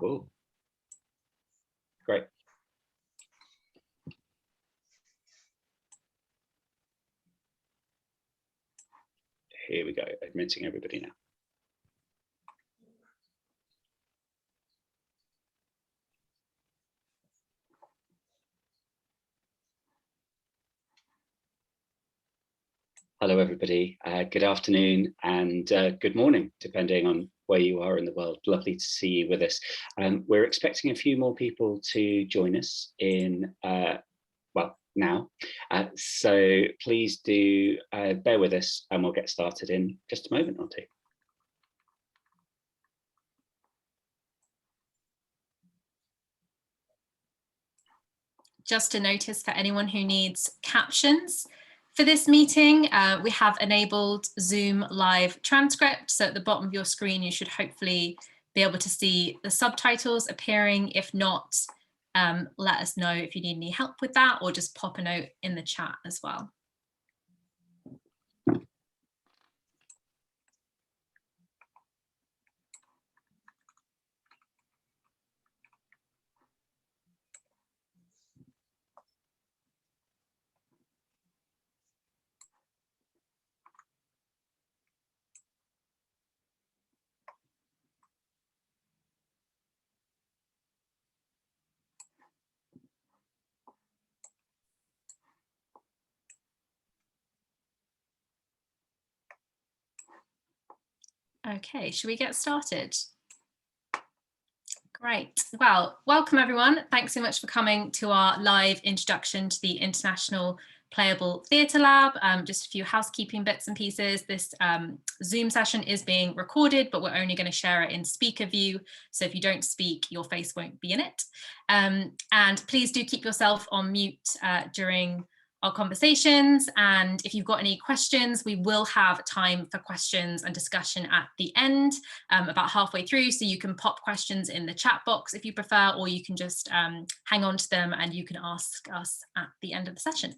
Oh, great. Here we go, admitting everybody now. Hello, everybody. Good afternoon and good morning, depending on where you are in the world. Lovely to see you with us. We're expecting a few more people to join us in, well, now. So please do bear with us and we'll get started in just a moment or two. Just a notice for anyone who needs captions. For this meeting, we have enabled Zoom live transcript. So at the bottom of your screen, you should hopefully be able to see the subtitles appearing. If not, let us know if you need any help with that, or just pop a note in the chat as well. Okay, should we get started? Great. Well, welcome everyone. Thanks so much for coming to our live introduction to the International Playable Theatre Lab. Just a few housekeeping bits and pieces. This Zoom session is being recorded, but we're only going to share it in speaker view. So if you don't speak, your face won't be in it. And please do keep yourself on mute during our conversations, and if you've got any questions, we will have time for questions and discussion at the end, about halfway through, so you can pop questions in the chat box if you prefer, or you can just hang on to them and you can ask us at the end of the session.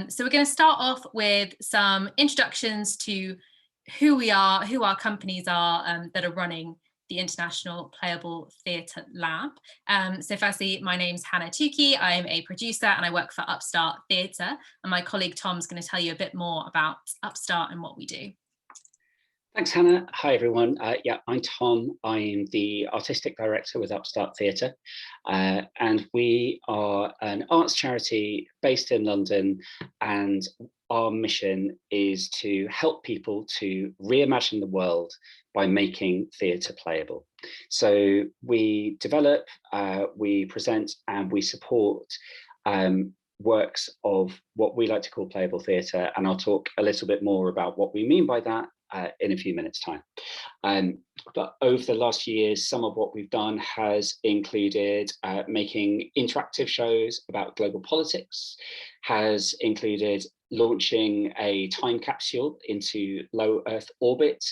So we're going to start off with some introductions to who we are, who our companies are that are running the International Playable Theatre Lab. So firstly, my name's Hannah Tukey. I'm a producer and I work for Upstart Theatre. And my colleague Tom's going to tell you a bit more about Upstart and what we do. Thanks, Hannah. Hi, everyone. Yeah, I'm Tom. I'm the artistic director with Upstart Theatre. And we are an arts charity based in London. And our mission is to help people to reimagine the world by making theatre playable. So we develop, we present, and we support works of what we like to call playable theatre. And I'll talk a little bit more about what we mean by that in a few minutes' time. But over the last few years, some of what we've done has included making interactive shows about global politics, has included launching a time capsule into low Earth orbit.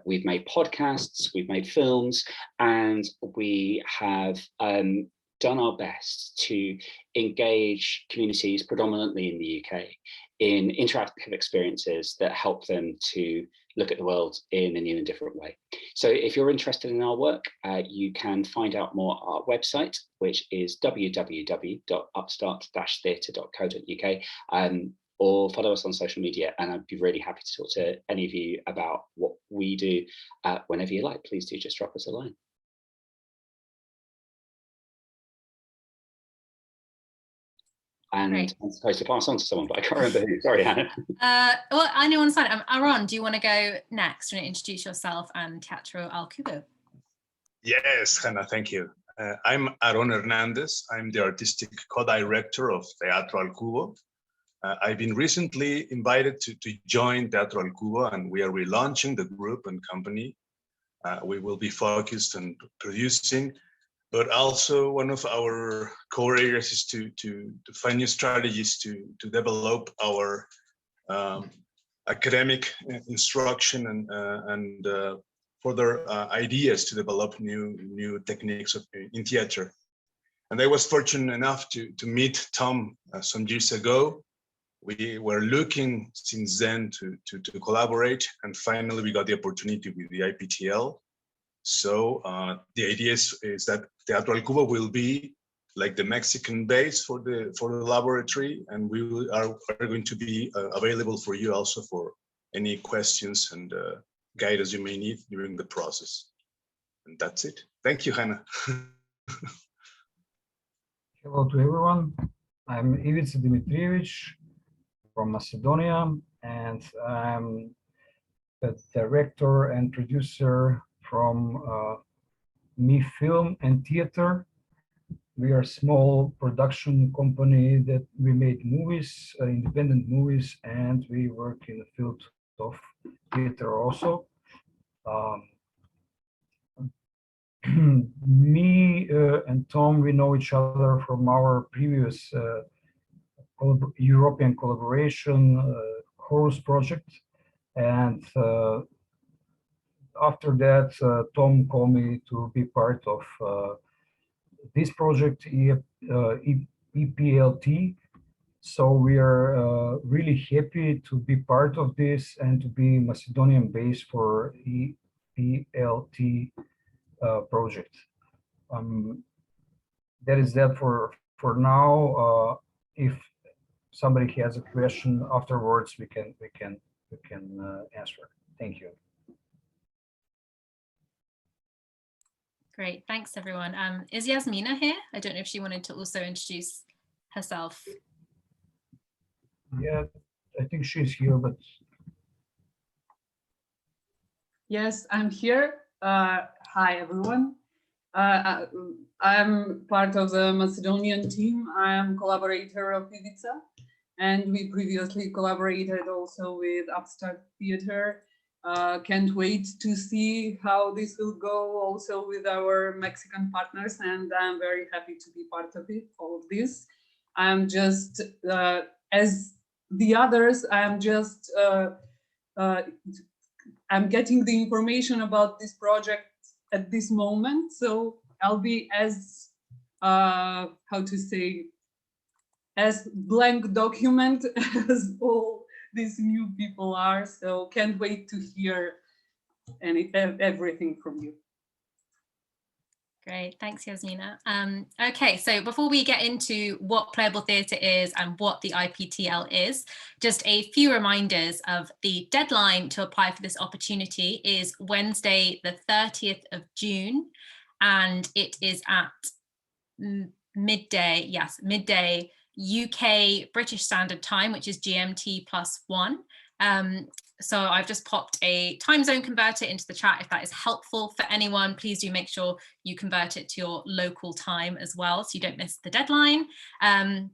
We've made podcasts, we've made films, and we have done our best to engage communities, predominantly in the UK, in interactive experiences that help them to look at the world in a new and different way. So if you're interested in our work, you can find out more at our website, which is www.upstart-theatre.co.uk, or follow us on social media, and I'd be really happy to talk to any of you about what we do whenever you like. Please do just drop us a line. And right. I'm supposed to pass on to someone, but I can't remember who. Sorry, Hannah. Well, anyone's fine. Aaron, do you want to go next? Want to introduce yourself and Teatro Al Cubo? Yes, Hannah, thank you. I'm Aaron Hernandez. I'm the artistic co-director of Teatro Al Cubo. I've been recently invited to join Teatro Al Cubo, and we are relaunching the group and company. We will be focused on producing, but also one of our core areas is to find new strategies to develop our academic instruction and further ideas to develop new techniques in theater. And I was fortunate enough to meet Tom some years ago. We were looking since then to collaborate, and finally we got the opportunity with the IPTL. So the idea is that Teatro El Cubo will be like the Mexican base for the laboratory, and we are going to be available for you also for any questions and guidance you may need during the process. And that's it. Thank you, Hannah. Hello to everyone. I'm Ivica Dimitrievich from Macedonia, and I'm the director and producer from Me Film and Theater. We are a small production company that we make movies, independent movies, and we work in the field of theater also. Me and Tom, we know each other from our previous European collaboration chorus project, and after that Tom called me to be part of this project, EPLT. So we are really happy to be part of this and to be Macedonian based for EPLT project. That is that for now. If somebody has a question afterwards, we can answer. Thank you. Great, thanks everyone. Is Yasmina here? I don't know if she wanted to also introduce herself. Yeah, I think she's here, but yes, I'm here. Hi everyone. I'm part of the Macedonian team. I am collaborator of Ivica, and we previously collaborated also with Upstart Theatre. Can't wait to see how this will go also with our Mexican partners, and I'm very happy to be part of it, all of this. I'm just, as the others, I'm just, I'm getting the information about this project at this moment, so I'll be as, how to say, as blank document as all these new people are, so can't wait to hear everything from you. Great, thanks Yasmina. Okay, so before we get into what Playable Theatre is and what the IPTL is, just a few reminders of the deadline to apply for this opportunity is Wednesday, the 30th of June, and it is at midday, yes, midday UK British Standard Time, which is GMT +1. So I've just popped a time zone converter into the chat. If that is helpful for anyone, please do make sure you convert it to your local time as well, so you don't miss the deadline. And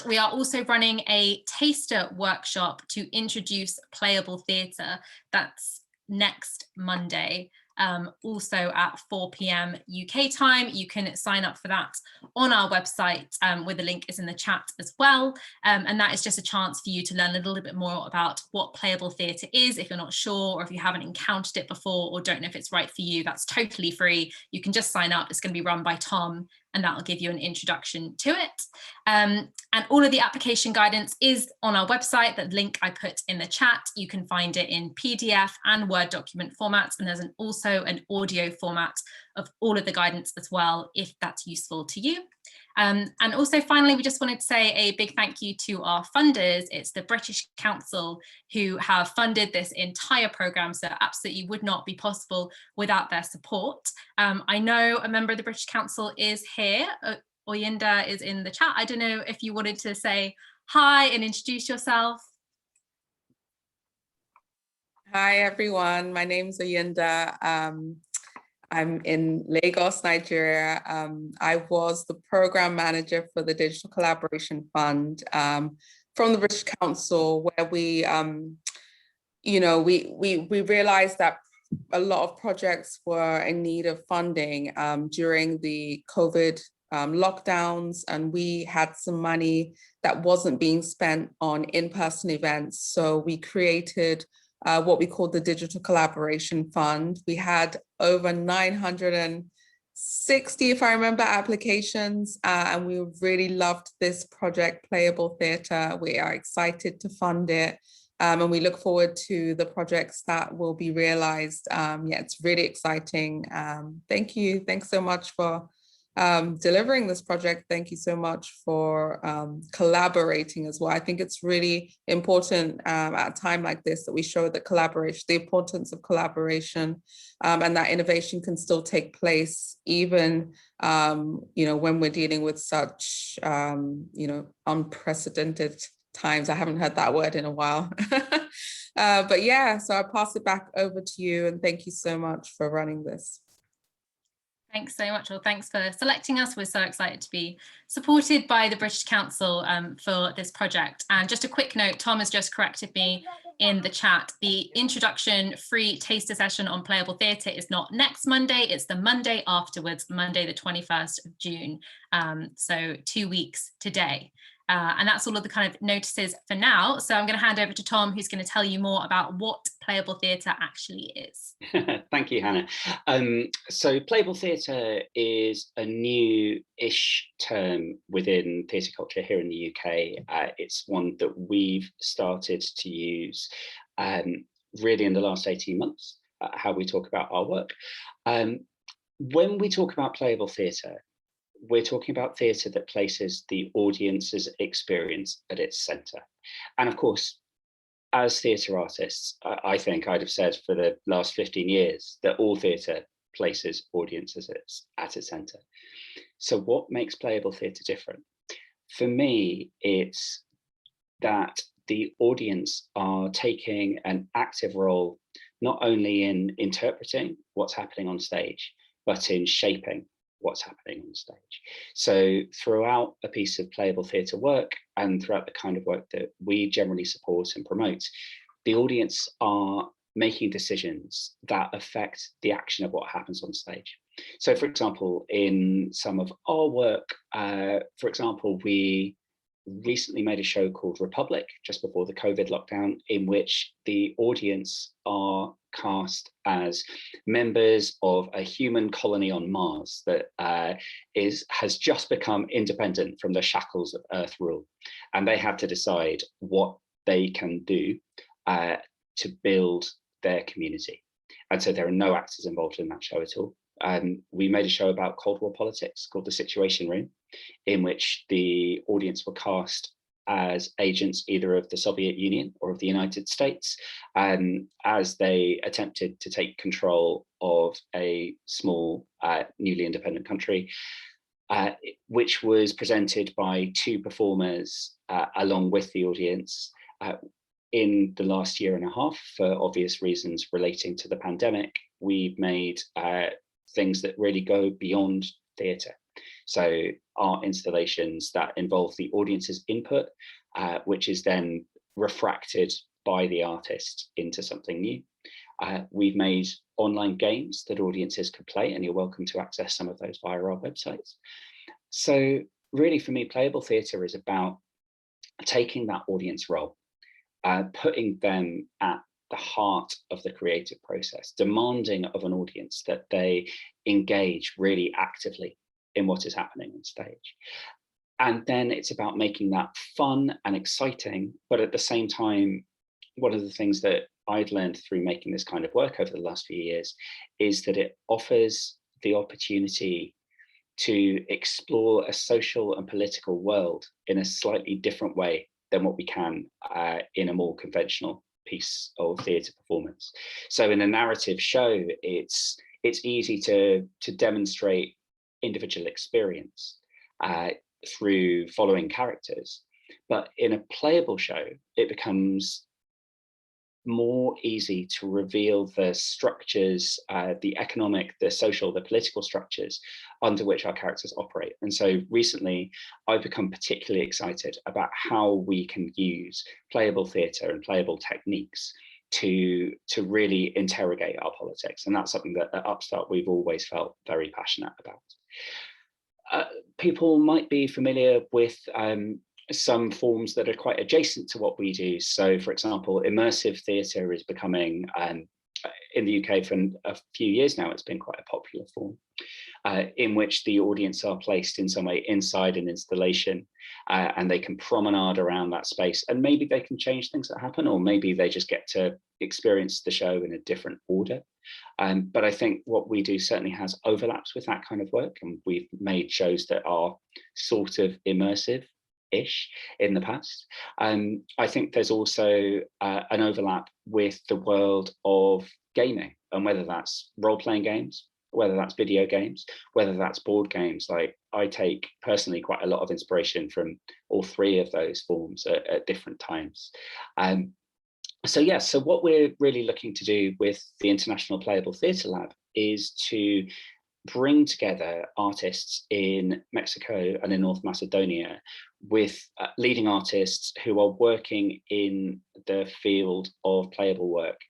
we are also running a taster workshop to introduce playable theatre. That's next Monday, also at 4 p.m. UK time. You can sign up for that on our website, where the link is in the chat as well. And that is just a chance for you to learn a little bit more about what playable theatre is if you're not sure, or if you haven't encountered it before or don't know if it's right for you. That's totally free. You can just sign up. It's going to be run by Tom, and that will give you an introduction to it. And all of the application guidance is on our website. That link I put in the chat. You can find it in PDF and Word document formats, and there's also an audio format of all of the guidance as well, if that's useful to you. And also finally, we just wanted to say a big thank you to our funders. It's the British Council who have funded this entire programme, so it absolutely would not be possible without their support. I know a member of the British Council is here. Oyinda is in the chat. I don't know if you wanted to say hi and introduce yourself. Hi everyone, my name's Oyinda. I'm in Lagos, Nigeria. I was the program manager for the Digital Collaboration Fund from the British Council, where we, we realized that a lot of projects were in need of funding during the COVID lockdowns, and we had some money that wasn't being spent on in-person events. So we created what we called the Digital Collaboration Fund. We had over 960, if I remember, applications, and we really loved this project, Playable Theatre. We are excited to fund it. And we look forward to the projects that will be realized. Yeah, it's really exciting. Thank you. Thanks so much for delivering this project. Thank you so much for collaborating as well. I think it's really important at a time like this that we show that collaboration, the importance of collaboration, and that innovation can still take place even when we're dealing with such unprecedented times. I haven't heard that word in a while. But yeah, so I'll pass it back over to you, and thank you so much for running this. Thanks so much. Well, thanks for selecting us. We're so excited to be supported by the British Council for this project. And just a quick note, Tom has just corrected me in the chat. The introduction free taster session on Playable Theatre is not next Monday, it's the Monday afterwards, Monday the 21st of June. So 2 weeks today. And that's all of the kind of notices for now. So I'm going to hand over to Tom, who's going to tell you more about what Playable Theatre actually is. Thank you, Hannah. So Playable Theatre is a new-ish term within theatre culture here in the UK. It's one that we've started to use really in the last 18 months, how we talk about our work. When we talk about Playable Theatre, we're talking about theatre that places the audience's experience at its centre. And of course, as theatre artists, I think I'd have said for the last 15 years that all theatre places audiences at its centre. So what makes Playable Theatre different? For me, it's that the audience are taking an active role, not only in interpreting what's happening on stage, but in shaping what's happening on stage. So throughout a piece of Playable Theatre work and throughout the kind of work that we generally support and promote, the audience are making decisions that affect the action of what happens on stage. So for example, in some of our work, for example, we recently made a show called Republic just before the COVID lockdown, in which the audience are cast as members of a human colony on Mars that has just become independent from the shackles of Earth rule, and they have to decide what they can do to build their community. And so there are no actors involved in that show at all. We made a show about Cold War politics called The Situation Room, in which the audience were cast as agents either of the Soviet Union or of the United States, as they attempted to take control of a small, newly independent country, which was presented by two performers along with the audience. In the last year and a half, for obvious reasons relating to the pandemic, we've made things that really go beyond theatre. So art installations that involve the audience's input, which is then refracted by the artist into something new. We've made online games that audiences could play, and you're welcome to access some of those via our websites. So really for me, Playable Theatre is about taking that audience role, putting them at the heart of the creative process, demanding of an audience that they engage really actively in what is happening on stage. And then it's about making that fun and exciting, but at the same time, one of the things that I've learned through making this kind of work over the last few years is that it offers the opportunity to explore a social and political world in a slightly different way than what we can in a more conventional piece of theatre performance. So in a narrative show, it's easy to demonstrate individual experience through following characters, but in a playable show, it becomes more easy to reveal the structures, the economic, the social, the political structures under which our characters operate. And so recently, I've become particularly excited about how we can use playable theatre and playable techniques to really interrogate our politics. And that's something that at Upstart we've always felt very passionate about. People might be familiar with some forms that are quite adjacent to what we do. So for example, immersive theatre is becoming in the UK for a few years now, it's been quite a popular form in which the audience are placed in some way inside an installation and they can promenade around that space, and maybe they can change things that happen, or maybe they just get to experience the show in a different order. But I think what we do certainly has overlaps with that kind of work, and we've made shows that are sort of immersive-ish in the past. I think there's also an overlap with the world of gaming, and whether that's role-playing games, whether that's video games, whether that's board games. Like, I take personally quite a lot of inspiration from all three of those forms at different times. So yeah, so what we're really looking to do with the International Playable Theatre Lab is to bring together artists in Mexico and in North Macedonia with leading artists who are working in the field of playable work,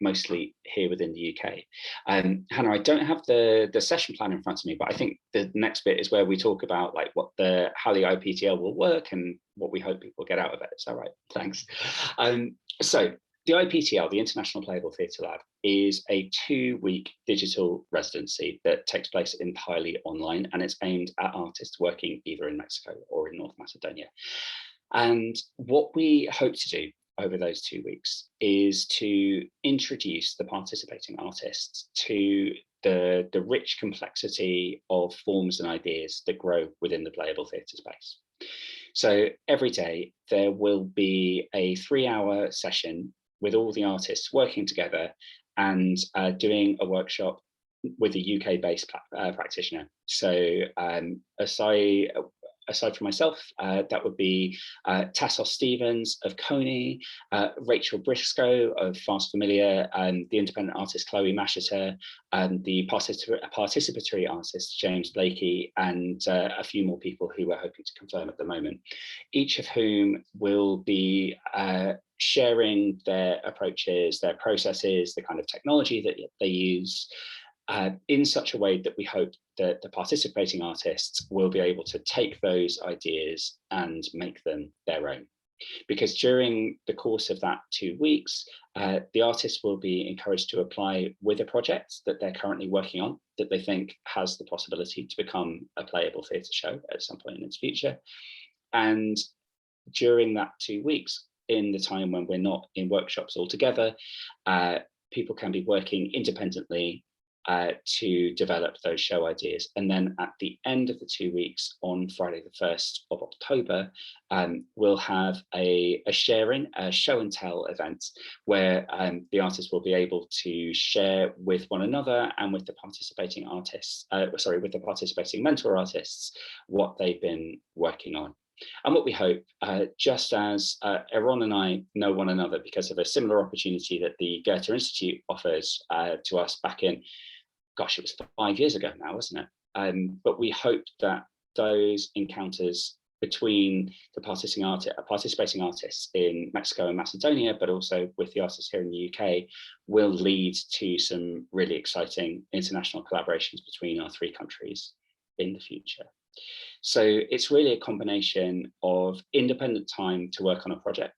mostly here within the UK. Hannah, I don't have the session plan in front of me, but I think the next bit is where we talk about like how the IPTL will work and what we hope people get out of it. Is that right? Thanks. So the IPTL, the International Playable Theatre Lab, is a 2-week digital residency that takes place entirely online, and it's aimed at artists working either in Mexico or in North Macedonia. And what we hope to do over those 2 weeks is to introduce the participating artists to the rich complexity of forms and ideas that grow within the playable theatre space. So every day there will be a 3-hour session with all the artists working together and doing a workshop with a UK-based practitioner. So aside from myself, that would be Tassos Stevens of Coney, Rachel Briscoe of Fast Familiar, the independent artist Chloe Masheter, the participatory artist James Blakey, and a few more people who we're hoping to confirm at the moment, each of whom will be sharing their approaches, their processes, the kind of technology that they use, in such a way that we hope that the participating artists will be able to take those ideas and make them their own. Because during the course of that 2 weeks, the artists will be encouraged to apply with a project that they're currently working on that they think has the possibility to become a playable theatre show at some point in its future. And during that 2 weeks, in the time when we're not in workshops altogether, people can be working independently to develop those show ideas. And then at the end of the 2 weeks, on Friday the 1st of October, we'll have a sharing, a show and tell event where the artists will be able to share with one another and with the participating artists, with the participating mentor artists, what they've been working on. And what we hope, just as Eron and I know one another because of a similar opportunity that the Goethe Institute offers to us back in, gosh, it was 5 years ago now, wasn't it? But we hope that those encounters between the participating artists in Mexico and Macedonia, but also with the artists here in the UK, will lead to some really exciting international collaborations between our 3 countries in the future. So it's really a combination of independent time to work on a project,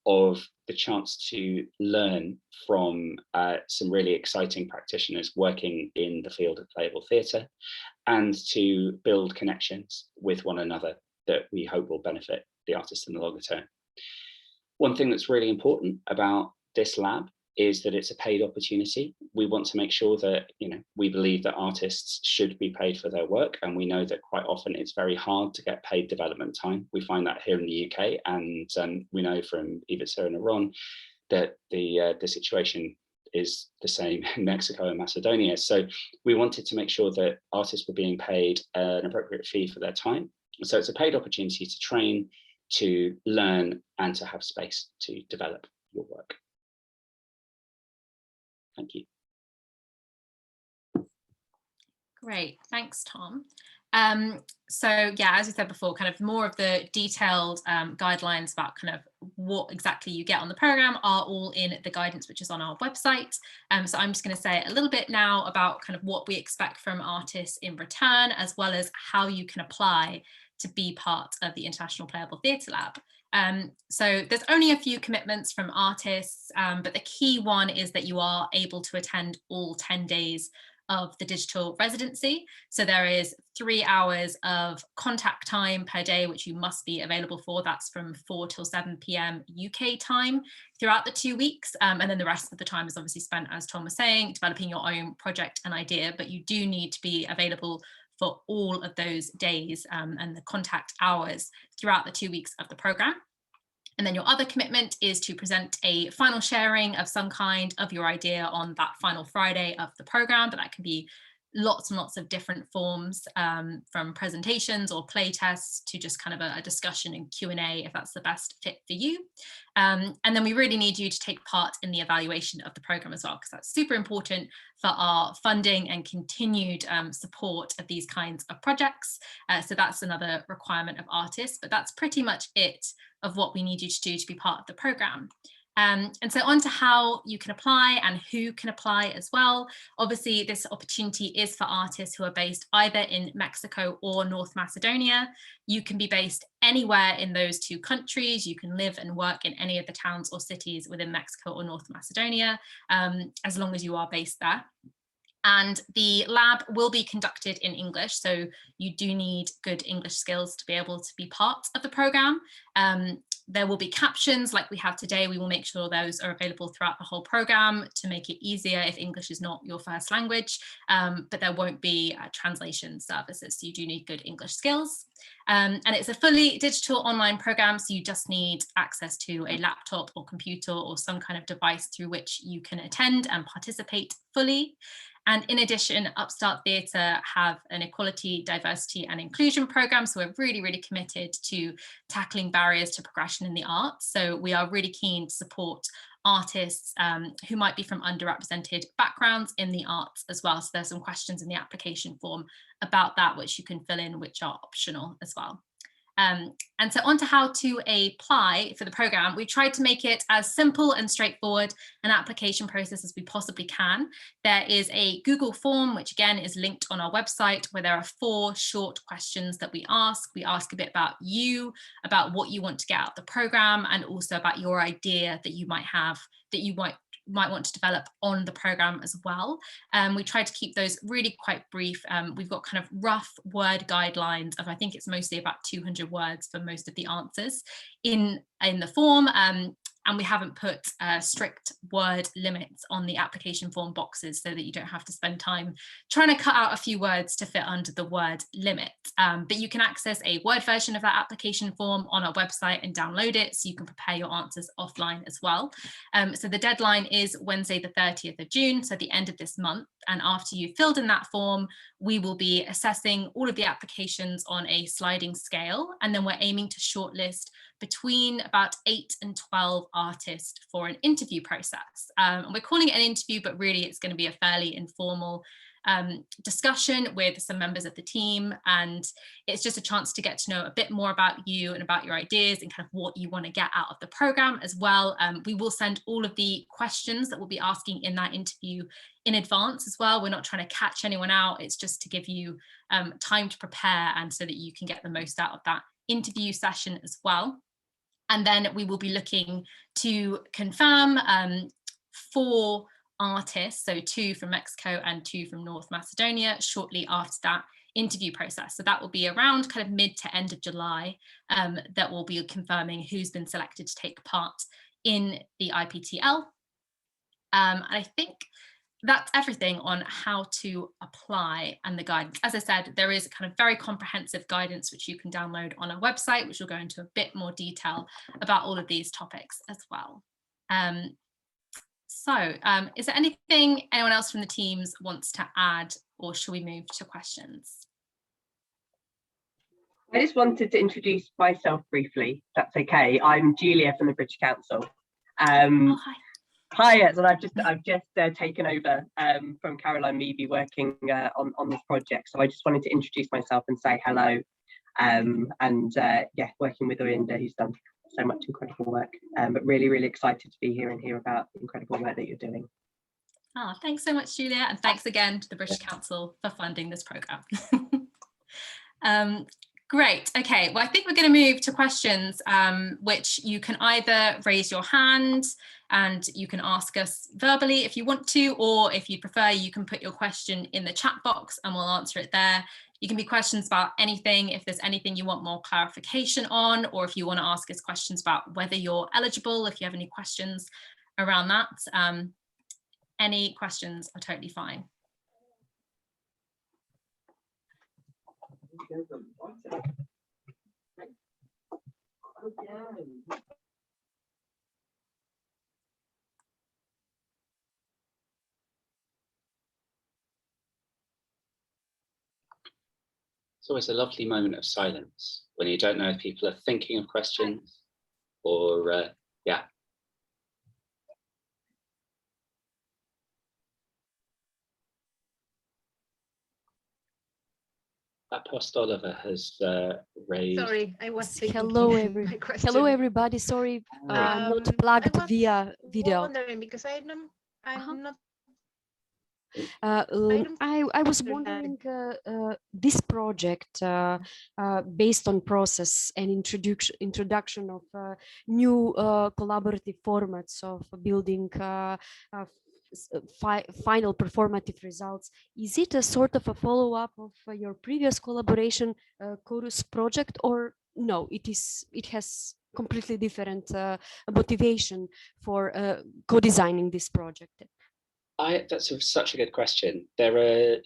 of the chance to learn from some really exciting practitioners working in the field of playable theatre, and to build connections with one another that we hope will benefit the artists in the longer term. One thing that's really important about this lab is that it's a paid opportunity. We want to make sure that, we believe that artists should be paid for their work, and we know that quite often it's very hard to get paid development time. We find that here in the UK, and we know from Ivica and Iran that the situation is the same in Mexico and Macedonia. So we wanted to make sure that artists were being paid an appropriate fee for their time. So it's a paid opportunity to train, to learn, and to have space to develop your work. Thank you. Great, thanks, Tom. So yeah, as we said before, kind of more of the detailed guidelines about kind of what exactly you get on the program are all in the guidance, which is on our website. So I'm just going to say a little bit now about kind of what we expect from artists in return, as well as how you can apply to be part of the International Playable Theatre Lab. So there's only a few commitments from artists, but the key one is that you are able to attend all 10 days of the digital residency. So there is 3 hours of contact time per day, which you must be available for. That's from 4 till 7 p.m. UK time throughout the 2 weeks. And then the rest of the time is obviously spent, as Tom was saying, developing your own project and idea, but you do need to be available for all of those days and the contact hours throughout the 2 weeks of the program. And then your other commitment is to present a final sharing of some kind of your idea on that final Friday of the program, but that can be lots and lots of different forms, from presentations or play tests to just kind of a discussion and Q&A if that's the best fit for you. And then we really need you to take part in the evaluation of the program as well, because that's super important for our funding and continued support of these kinds of projects. So that's another requirement of artists, but that's pretty much it of what we need you to do to be part of the program. And so on to how you can apply and who can apply as well. Obviously, this opportunity is for artists who are based either in Mexico or North Macedonia. You can be based anywhere in those two countries. You can live and work in any of the towns or cities within Mexico or North Macedonia, as long as you are based there. And the lab will be conducted in English, so you do need good English skills to be able to be part of the program. There will be captions like we have today. We will make sure those are available throughout the whole program to make it easier if English is not your first language, but there won't be translation services, so you do need good English skills. And it's a fully digital online program, so you just need access to a laptop or computer or some kind of device through which you can attend and participate fully. And in addition, Upstart Theatre have an equality, diversity and inclusion program. So we're really, really committed to tackling barriers to progression in the arts. So we are really keen to support artists who might be from underrepresented backgrounds in the arts as well. So there's some questions in the application form about that, which you can fill in, which are optional as well. And so on to how to apply for the program. We tried to make it as simple and straightforward an application process as we possibly can. There is a Google form, which again is linked on our website, where there are 4 short questions that we ask. We ask a bit about you, about what you want to get out of the program, and also about your idea that you might have, that you might want to develop on the program as well. We try to keep those really quite brief. We've got kind of rough word guidelines of, I think it's mostly about 200 words for most of the answers in the form. And we haven't put strict word limits on the application form boxes so that you don't have to spend time trying to cut out a few words to fit under the word limit. But you can access a Word version of that application form on our website and download it, so you can prepare your answers offline as well. So the deadline is Wednesday, the 30th of June, so the end of this month. And after you've filled in that form, we will be assessing all of the applications on a sliding scale. And then we're aiming to shortlist between about 8 and 12 artists for an interview process. And we're calling it an interview, but really it's going to be a fairly informal discussion with some members of the team. And it's just a chance to get to know a bit more about you and about your ideas and kind of what you want to get out of the program as well. We will send all of the questions that we'll be asking in that interview in advance as well. We're not trying to catch anyone out. It's just to give you time to prepare and so that you can get the most out of that interview session as well. And then we will be looking to confirm 4 artists, so 2 from Mexico and 2 from North Macedonia, shortly after that interview process. So that will be around kind of mid to end of July that will be confirming who's been selected to take part in the IPTL. And I think that's everything on how to apply and the guidance. As I said, there is kind of very comprehensive guidance which you can download on our website, which will go into a bit more detail about all of these topics as well. Is there anything anyone else from the teams wants to add, or should we move to questions? I just wanted to introduce myself briefly, if that's okay. I'm Julia from the British Council. Oh, hi. Hi, and I've just taken over from Caroline Meavy working on this project. So I just wanted to introduce myself and say hello, yeah, working with Orinda, who's done so much incredible work, but really, really excited to be here and hear about the incredible work that you're doing. Oh, thanks so much, Julia, and thanks again to the British Council for funding this programme. Great. Okay, well, I think we're going to move to questions, which you can either raise your hand and you can ask us verbally if you want to, or if you prefer, you can put your question in the chat box and we'll answer it there. You can be questions about anything, if there's anything you want more clarification on, or if you want to ask us questions about whether you're eligible, if you have any questions around that. Any questions are totally fine. It's always a lovely moment of silence when you don't know if people are thinking of questions or, yeah. That post Oliver has raised. Sorry, I was hello everybody. Sorry, I'm not plugged via video. Wondering because I'm not. I was wondering this project based on process and introduction of new collaborative formats of building final performative results. Is it a sort of a follow-up of your previous collaboration chorus project, or no, it has completely different motivation for co-designing this project? That's such a good question. There are,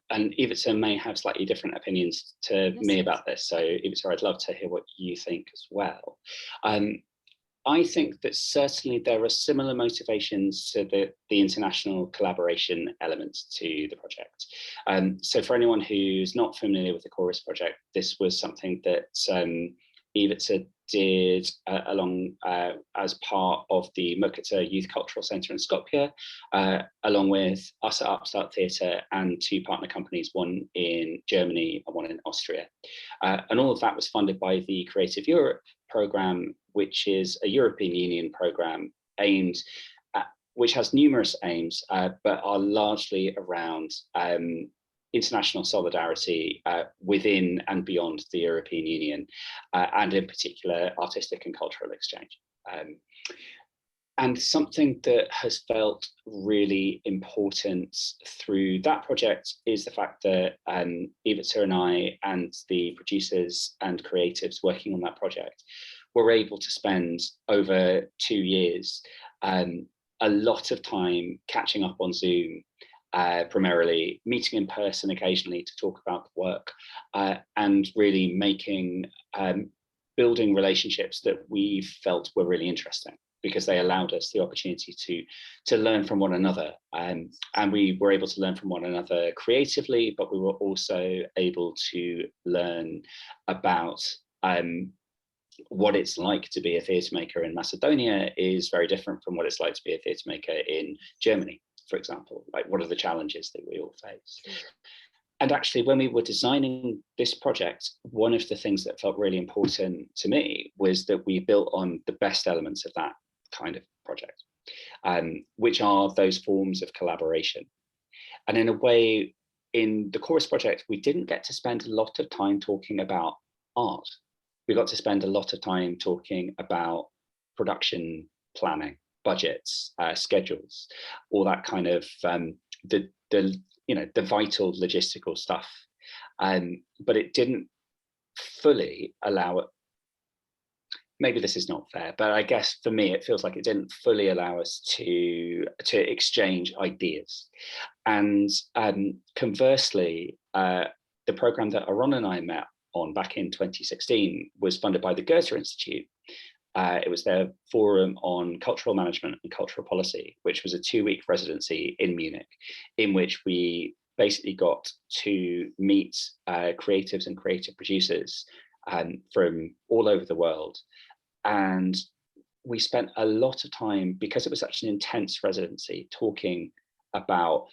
and Ivica may have slightly different opinions to me about this, so Ivica, I'd love to hear what you think as well. I think that certainly there are similar motivations to the international collaboration elements to the project. So for anyone who's not familiar with the Chorus project, this was something that Ivica did along as part of the Mokata Youth Cultural Centre in Skopje, along with us at Upstart Theatre and two partner companies, one in Germany and one in Austria. And all of that was funded by the Creative Europe programme, which is a European Union programme aimed at, which has numerous aims, but are largely around international solidarity within and beyond the European Union, and in particular artistic and cultural exchange. And something that has felt really important through that project is the fact that Ivica and I and the producers and creatives working on that project were able to spend over 2 years a lot of time catching up on Zoom, primarily meeting in person occasionally to talk about the work, and really making, building relationships that we felt were really interesting, because they allowed us the opportunity to learn from one another. And we were able to learn from one another creatively, but we were also able to learn about what it's like to be a theatre maker in Macedonia is very different from what it's like to be a theatre maker in Germany, for example. Like, what are the challenges that we all face? And actually, when we were designing this project, one of the things that felt really important to me was that we built on the best elements of that kind of project, which are those forms of collaboration. And in a way, in the Chorus project, we didn't get to spend a lot of time talking about art. We got to spend a lot of time talking about production planning, budgets, schedules, all that kind of the vital logistical stuff. But it didn't fully allow it. Maybe this is not fair, but I guess for me, it feels like it didn't fully allow us to exchange ideas. And conversely, the program that Aron and I met on back in 2016 was funded by the Goethe Institute. It was their forum on cultural management and cultural policy, which was a 2-week residency in Munich, in which we basically got to meet creatives and creative producers from all over the world. And we spent a lot of time, because it was such an intense residency, talking about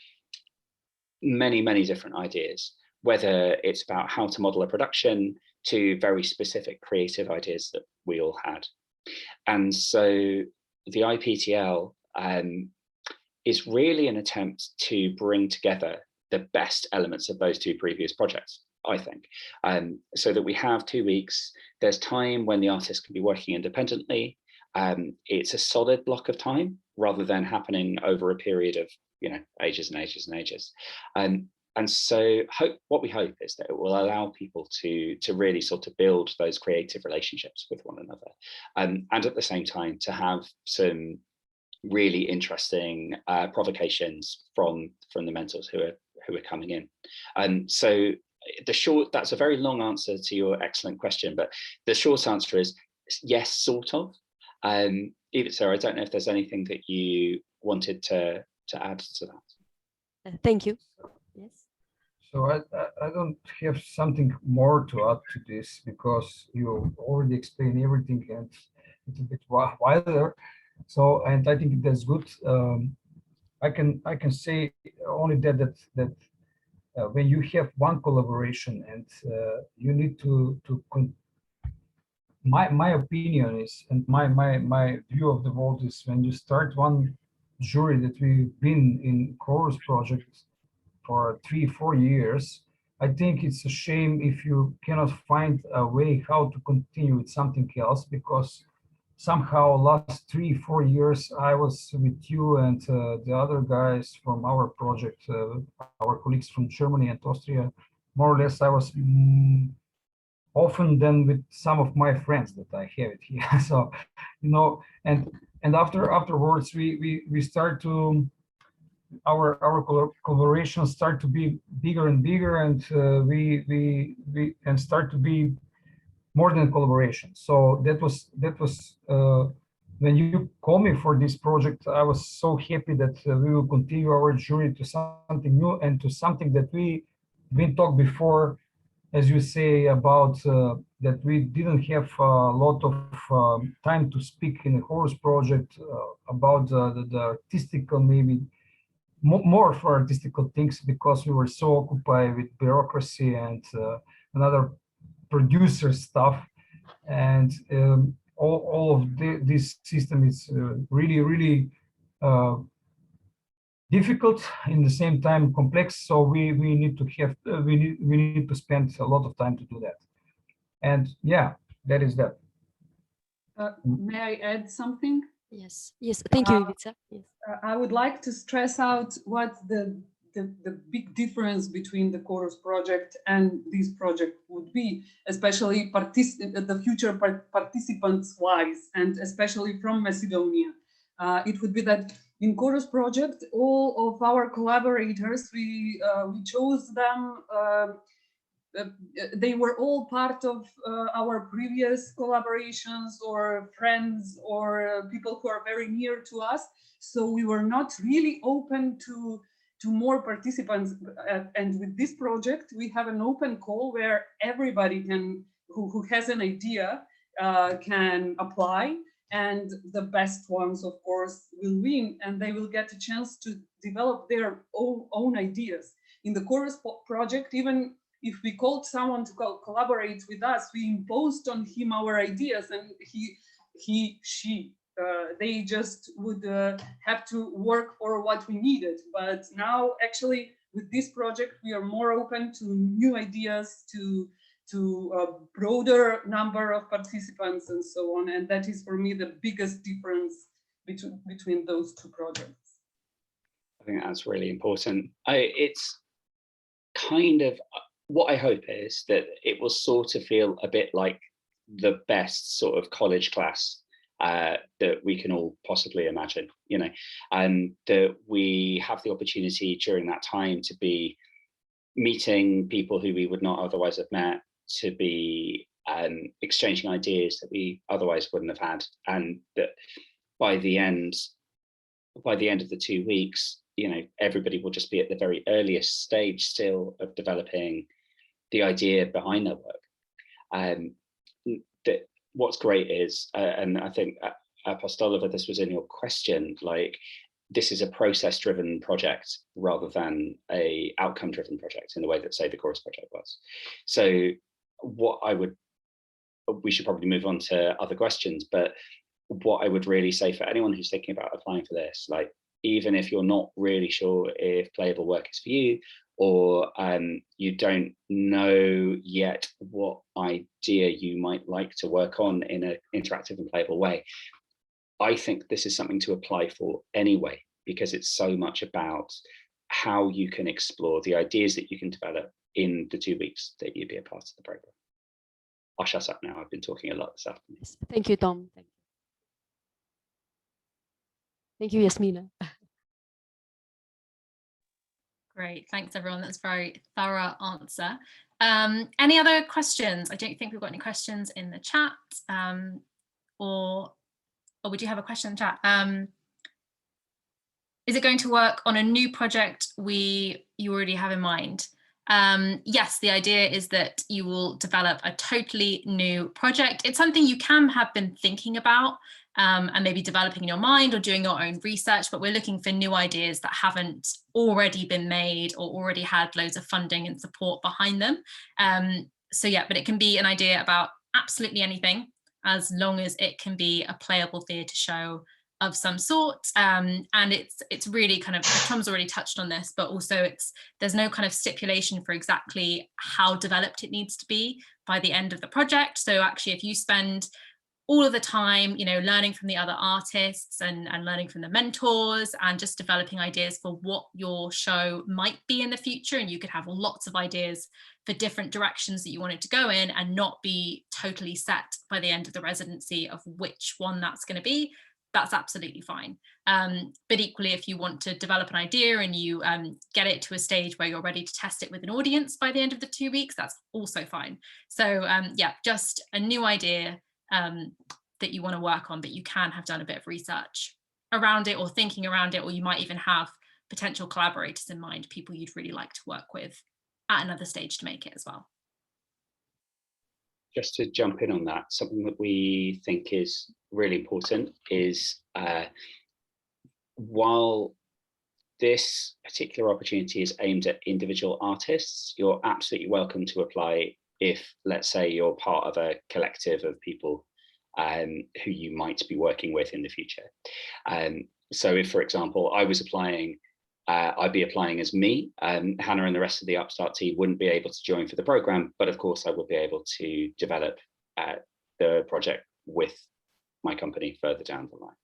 many, many different ideas, whether it's about how to model a production to very specific creative ideas that we all had. And so the IPTL is really an attempt to bring together the best elements of those two previous projects. I think, so that we have 2 weeks. There's time when the artist can be working independently. It's a solid block of time rather than happening over a period of, you know, ages and ages and ages. And so what we hope is that it will allow people to really sort of build those creative relationships with one another, and at the same time to have some really interesting provocations from the mentors who are coming in. So that's a very long answer to your excellent question, but the short answer is yes, sort of. Ivica, I don't know if there's anything that you wanted to add to that. Thank you. Yes. So I don't have something more to add to this because you already explained everything and it's a bit wider. So, and I think that's good. I can say only that when you have one collaboration and you need to my opinion is, and my view of the world is, when you start one jury that we've been in chorus projects for 3-4 years, I think it's a shame if you cannot find a way how to continue with something else, because somehow last 3-4 years I was with you and the other guys from our project, our colleagues from Germany and Austria, more or less I was often than with some of my friends that I have it here. So, you know, and afterwards we start to our collaborations start to be bigger and bigger, and we start to be more than collaboration. So that was when you call me for this project, I was so happy that we will continue our journey to something new and to something that we didn't talk before, as you say, about that we didn't have a lot of time to speak in a chorus project about the artistical, maybe more for artistical things, because we were so occupied with bureaucracy and another producer stuff, and all of this system is really difficult, in the same time complex. So we need to have we need to spend a lot of time to do that. And yeah, that is that. May I add something? Yes. Thank you, Ivica. Yes. I would like to stress out what the big difference between the chorus project and this project would be, especially the future participants wise, and especially from Macedonia. It would be that in chorus project, all of our collaborators, we chose them. They were all part of our previous collaborations, or friends, or people who are very near to us. So we were not really open to more participants. And with this project, we have an open call where everybody who has an idea can apply. And the best ones, of course, will win, and they will get a chance to develop their own ideas. In the chorus project, even if we called someone to collaborate with us, we imposed on him our ideas, and she, they just would have to work for what we needed. But now, actually, with this project, we are more open to new ideas, to a broader number of participants, and so on. And that is, for me, the biggest difference between those two projects. I think that's really important. It's kind of, what I hope is that it will sort of feel a bit like the best sort of college class that we can all possibly imagine, you know, and that we have the opportunity during that time to be meeting people who we would not otherwise have met, to be exchanging ideas that we otherwise wouldn't have had, and that by the end of the 2 weeks, you know, everybody will just be at the very earliest stage still of developing the idea behind their work. That what's great is, and I think Apostolova, this was in your question, like, this is a process-driven project rather than a outcome-driven project in the way that, say, the chorus project was. So we should probably move on to other questions, but what I would really say for anyone who's thinking about applying for this, like, even if you're not really sure if playable work is for you, or you don't know yet what idea you might like to work on in an interactive and playable way, I think this is something to apply for anyway, because it's so much about how you can explore the ideas that you can develop in the 2 weeks that you'd be a part of the program. I'll shut up now. I've been talking a lot this afternoon. Thank you, Tom. Thank you, Yasmina. Great, thanks everyone. That's a very thorough answer. Any other questions? I don't think we've got any questions in the chat. Or would you have a question in the chat? Is it going to work on a new project you already have in mind? Yes, the idea is that you will develop a totally new project. It's something you can have been thinking about and maybe developing in your mind or doing your own research, but we're looking for new ideas that haven't already been made or already had loads of funding and support behind them. So yeah, but it can be an idea about absolutely anything, as long as it can be a playable theatre show of some sort. And it's really kind of, Tom's already touched on this, but also there's no kind of stipulation for exactly how developed it needs to be by the end of the project. So actually, if you spend all of the time, learning from the other artists and learning from the mentors and just developing ideas for what your show might be in the future, and you could have lots of ideas for different directions that you wanted to go in and not be totally set by the end of the residency of which one that's going to be, that's absolutely fine. But equally, if you want to develop an idea and you get it to a stage where you're ready to test it with an audience by the end of the 2 weeks, that's also fine. So yeah, just a new idea that you want to work on, but you can have done a bit of research around it or thinking around it, or you might even have potential collaborators in mind, people you'd really like to work with at another stage to make it as well. Just to jump in on that, something that we think is really important is while this particular opportunity is aimed at individual artists, you're absolutely welcome to apply if, let's say, you're part of a collective of people who you might be working with in the future. So if, for example, I was applying, I'd be applying as me. Hannah and the rest of the Upstart team wouldn't be able to join for the program, but of course I would be able to develop the project with my company further down the line.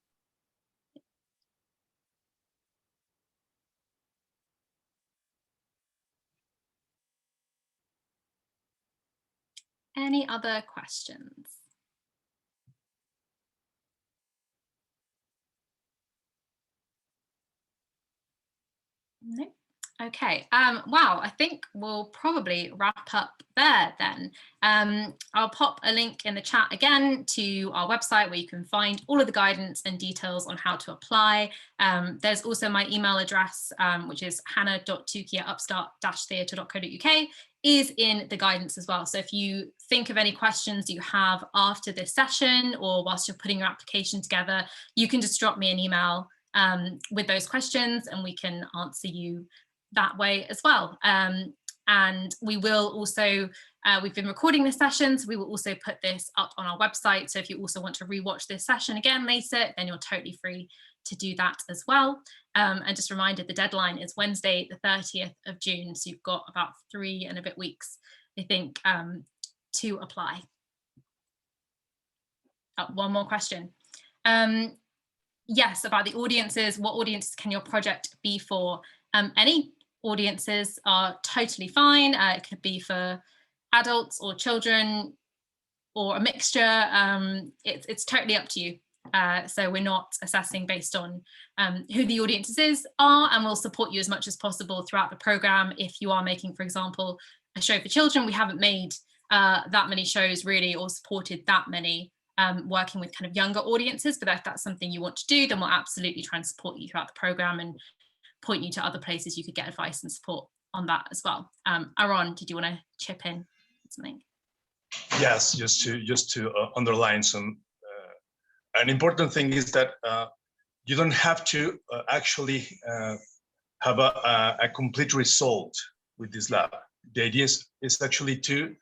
Any other questions? No. Okay, wow, I think we'll probably wrap up there then. I'll pop a link in the chat again to our website where you can find all of the guidance and details on how to apply. There's also my email address, which is hannah.tuki@upstart-theatre.co.uk, is in the guidance as well. So if you think of any questions you have after this session or whilst you're putting your application together, you can just drop me an email with those questions and we can answer you that way as well. And we will also, we've been recording this session, so we will also put this up on our website. So if you also want to rewatch this session again later, then you're totally free to do that as well. And just a reminder, the deadline is Wednesday, the 30th of June. So you've got about 3 and a bit weeks, I think, to apply. Oh, one more question. Yes, about the audiences. What audiences can your project be for? Any audiences are totally fine. It could be for adults or children or a mixture. It's totally up to you. So we're not assessing based on who the audiences are, and we'll support you as much as possible throughout the program. If you are making, for example, a show for children, we haven't made that many shows really or supported that many working with kind of younger audiences, but if that's something you want to do, then we'll absolutely try and support you throughout the program and point you to other places you could get advice and support on that as well. Aaron, did you want to chip in something? Yes, just to underline some. An important thing is that you don't have to actually have a complete result with this lab. The idea is actually the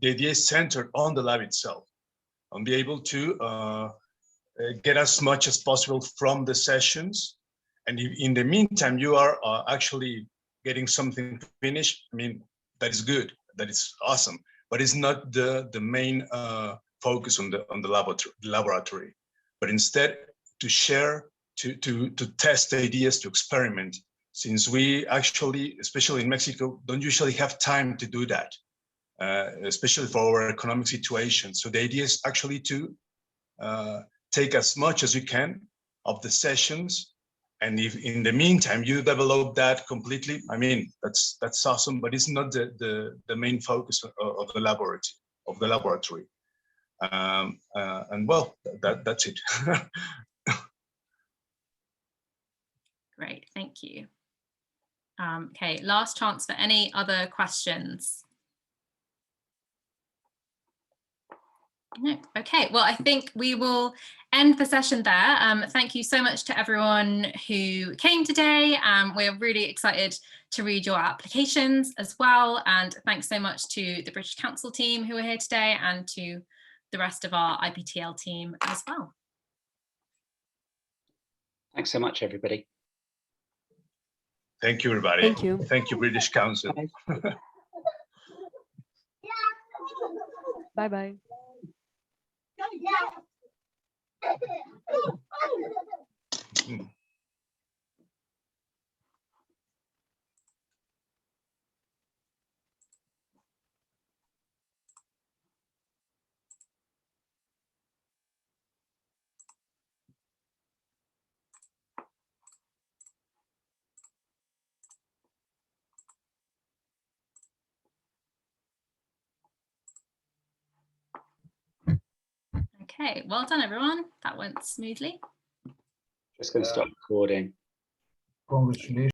idea is centered on the lab itself, and be able to get as much as possible from the sessions. And if in the meantime, you are actually getting something finished, I mean, that is good, that is awesome, but it's not the main focus on the laboratory, but instead to share, to test ideas, to experiment, since we actually, especially in Mexico, don't usually have time to do that, especially for our economic situation. So the idea is actually to take as much as you can of the sessions, and if in the meantime you develop that completely, I mean, that's awesome, but it's not the main focus of the laboratory. And well, that's it. Great, thank you. Okay, last chance for any other questions. No. Okay, well, I think we will end the session there. Thank you so much to everyone who came today. We're really excited to read your applications as well. And thanks so much to the British Council team who are here today and to the rest of our IPTL team as well. Thanks so much, everybody. Thank you, everybody. Thank you. Thank you, British Council. Bye-bye. Okay, well done, everyone. That went smoothly. Just going to stop recording. Congratulations.